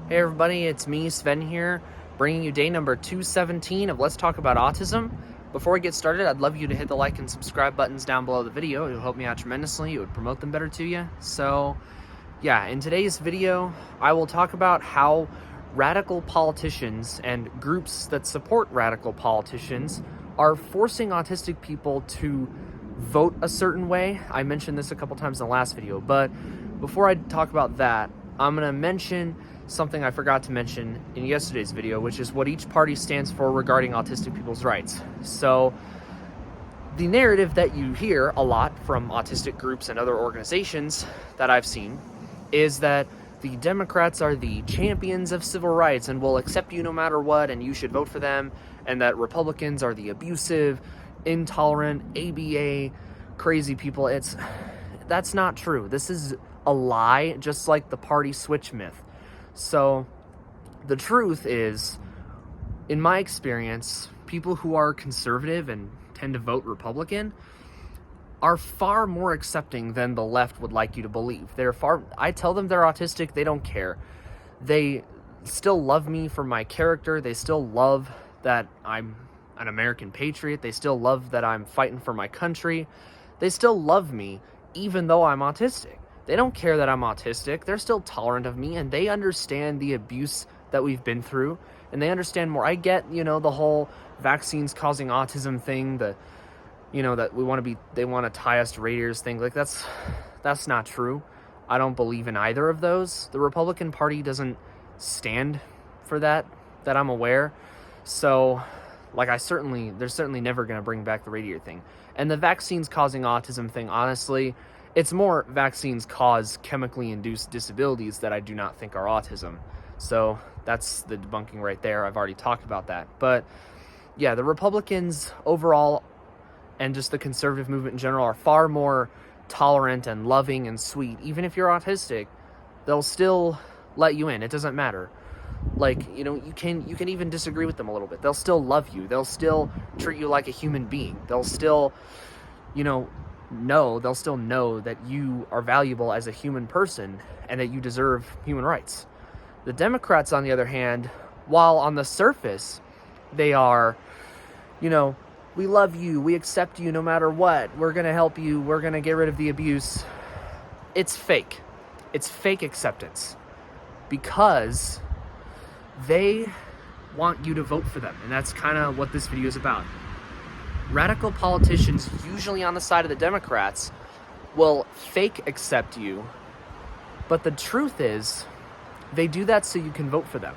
Hey everybody, it's me, Sven here, bringing you day number 217 of Let's Talk About Autism. Before we get started, I'd love you to hit the like and subscribe buttons down below the video. It would help me out tremendously. It would promote them better to you. So, yeah, in today's video, I will talk about how radical politicians and groups that support radical politicians are forcing autistic people to vote a certain way. I mentioned this a couple times in the last video, but before I talk about that, I'm going to mention something I forgot to mention in yesterday's video, which is what each party stands for regarding autistic people's rights. So the narrative that you hear a lot from autistic groups and other organizations that I've seen is that the Democrats are the champions of civil rights and will accept you no matter what, and you should vote for them, and that Republicans are the abusive, intolerant, ABA, crazy people. That's not true. This is a lie, just like the party switch myth. So the truth is, in my experience, people who are conservative and tend to vote Republican are far more accepting than the left would like you to believe. I tell them they're autistic, they don't care. They still love me for my character. They still love that I'm an American patriot. They still love that I'm fighting for my country. They still love me even though I'm autistic. They don't care that I'm autistic. They're still tolerant of me, and they understand the abuse that we've been through, and they understand more. I get, the whole vaccines causing autism thing, that they want to tie us to radiators thing. Like, that's not true. I don't believe in either of those. The Republican Party doesn't stand for that I'm aware. So, they're certainly never going to bring back the radiator thing. And the vaccines causing autism thing, honestly, it's more vaccines cause chemically induced disabilities that I do not think are autism. So that's the debunking right there. I've already talked about that. But yeah, the Republicans overall and just the conservative movement in general are far more tolerant and loving and sweet. Even if you're autistic, they'll still let you in. It doesn't matter. You can even disagree with them a little bit. They'll still love you. They'll still treat you like a human being. They'll still, they'll still know that you are valuable as a human person and that you deserve human rights. The Democrats, on the other hand, while on the surface they are, we love you, we accept you no matter what, we're going to help you, we're going to get rid of the abuse, it's fake. It's fake acceptance because they want you to vote for them, and that's kind of what this video is about. Radical politicians, usually on the side of the Democrats, will fake accept you, but the truth is, they do that so you can vote for them.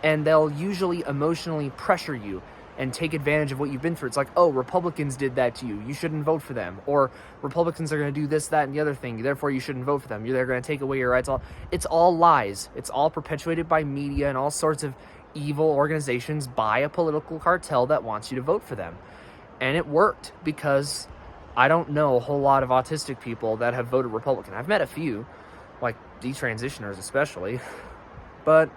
And they'll usually emotionally pressure you and take advantage of what you've been through. It's like, oh, Republicans did that to you, you shouldn't vote for them. Or Republicans are going to do this, that, and the other thing, therefore you shouldn't vote for them. They're going to take away your rights. It's all lies. It's all perpetuated by media and all sorts of evil organizations by a political cartel that wants you to vote for them. And it worked, because I don't know a whole lot of autistic people that have voted Republican. I've met a few, like detransitioners especially, but,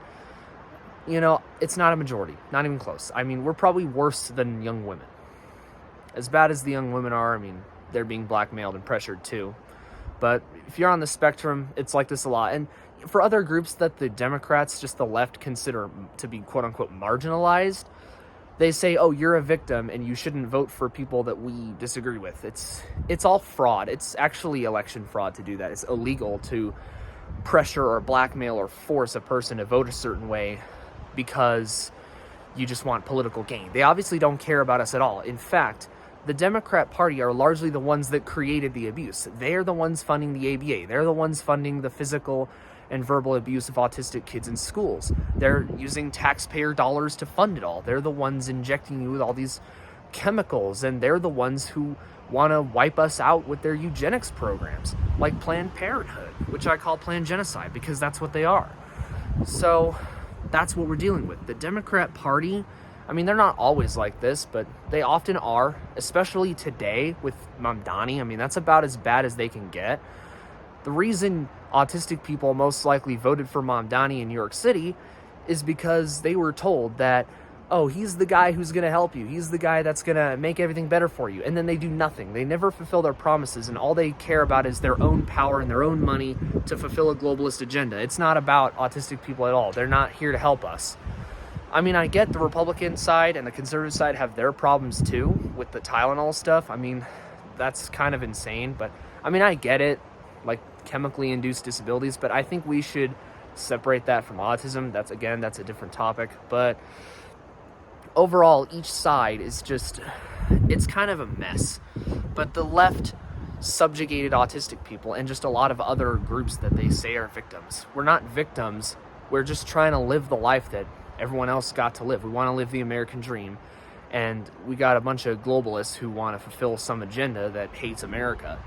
it's not a majority, not even close. I mean, we're probably worse than young women. As bad as the young women are, they're being blackmailed and pressured too. But if you're on the spectrum, it's like this a lot. And for other groups that the Democrats, just the left, consider to be quote-unquote marginalized, they say, oh, you're a victim and you shouldn't vote for people that we disagree with. It's all fraud. It's actually election fraud to do that. It's illegal to pressure or blackmail or force a person to vote a certain way because you just want political gain. They obviously don't care about us at all. In fact, the Democrat Party are largely the ones that created the abuse. They're the ones funding the ABA. They're the ones funding the physical and verbal abuse of autistic kids in schools. They're using taxpayer dollars to fund it all. They're the ones injecting you with all these chemicals, and they're the ones who want to wipe us out with their eugenics programs, like Planned Parenthood, which I call planned genocide, because that's what they are. So that's what we're dealing with. The Democrat Party, they're not always like this, but they often are, especially today with Mamdani. That's about as bad as they can get. The reason autistic people most likely voted for Mamdani in New York City is because they were told that oh, he's the guy who's going to help you. He's the guy that's going to make everything better for you. And then they do nothing. They never fulfill their promises, and all they care about is their own power and their own money to fulfill a globalist agenda. It's not about autistic people at all. They're not here to help us. I mean, I get the Republican side and the conservative side have their problems too with the Tylenol stuff. I mean, that's kind of insane, but I mean, I get it, like chemically induced disabilities, but I think we should separate that from autism. That's a different topic, but overall, each side is just, it's kind of a mess. But the left subjugated autistic people and just a lot of other groups that they say are victims. We're not victims. We're just trying to live the life that everyone else got to live. We want to live the American dream. And we got a bunch of globalists who want to fulfill some agenda that hates America.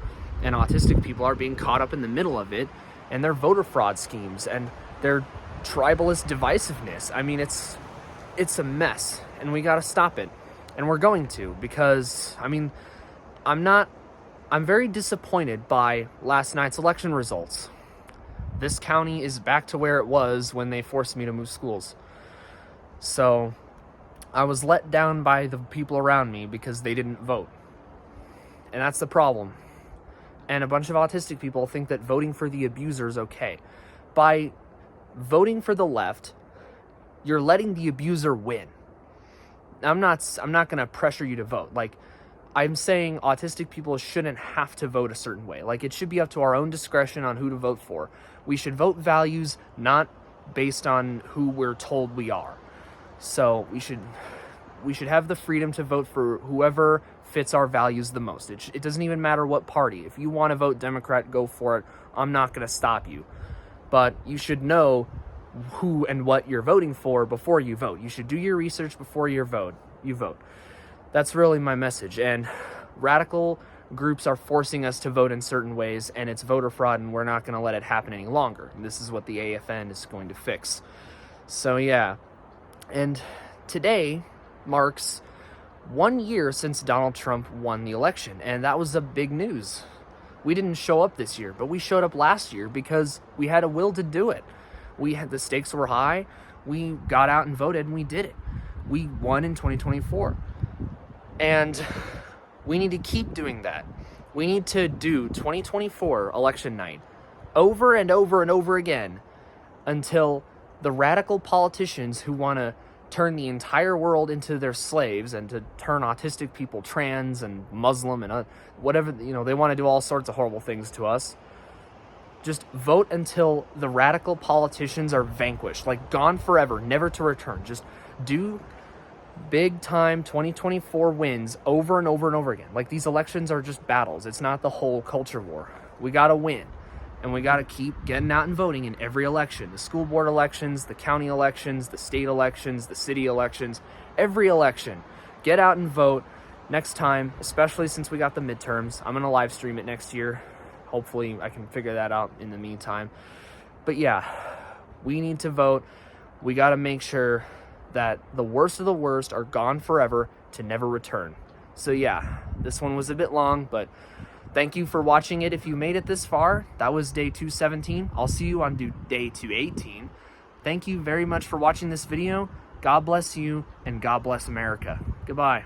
And autistic people are being caught up in the middle of it, and their voter fraud schemes and their tribalist divisiveness. I mean, it's a mess, and we got to stop it. And we're going to, because, I mean, I'm very disappointed by last night's election results. This county is back to where it was when they forced me to move schools. So I was let down by the people around me because they didn't vote. And that's the problem. And a bunch of autistic people think that voting for the abuser is okay. By voting for the left, you're letting the abuser win. I'm not going to pressure you to vote. Like, I'm saying autistic people shouldn't have to vote a certain way. Like, it should be up to our own discretion on who to vote for. We should vote values, not based on who we're told we are. So we should have the freedom to vote for whoever fits our values the most. It doesn't even matter what party. If you want to vote Democrat, go for it. I'm not going to stop you. But you should know who and what you're voting for before you vote. You should do your research before you vote. That's really my message. And radical groups are forcing us to vote in certain ways, and it's voter fraud, and we're not going to let it happen any longer. And this is what the AFN is going to fix. So yeah. And today marks 1 year since Donald Trump won the election, and that was a big news. We didn't show up this year, but we showed up last year because we had a will to do it. The stakes were high. We got out and voted, and we did it. We won in 2024. And we need to keep doing that. We need to do 2024 election night over and over and over again until the radical politicians who want to turn the entire world into their slaves and to turn autistic people trans and Muslim and whatever, they want to do all sorts of horrible things to us. Just vote until the radical politicians are vanquished, like gone forever, never to return. Just do big time 2024 wins over and over and over again. Like, these elections are just battles. It's not the whole culture war. We got to win. And we got to keep getting out and voting in every election. The school board elections, the county elections, the state elections, the city elections, every election. Get out and vote next time, especially since we got the midterms. I'm going to live stream it next year. Hopefully I can figure that out in the meantime. But yeah, we need to vote. We got to make sure that the worst of the worst are gone forever to never return. So yeah, this one was a bit long, but thank you for watching it. If you made it this far, that was day 217. I'll see you on day 218. Thank you very much for watching this video. God bless you, and God bless America. Goodbye.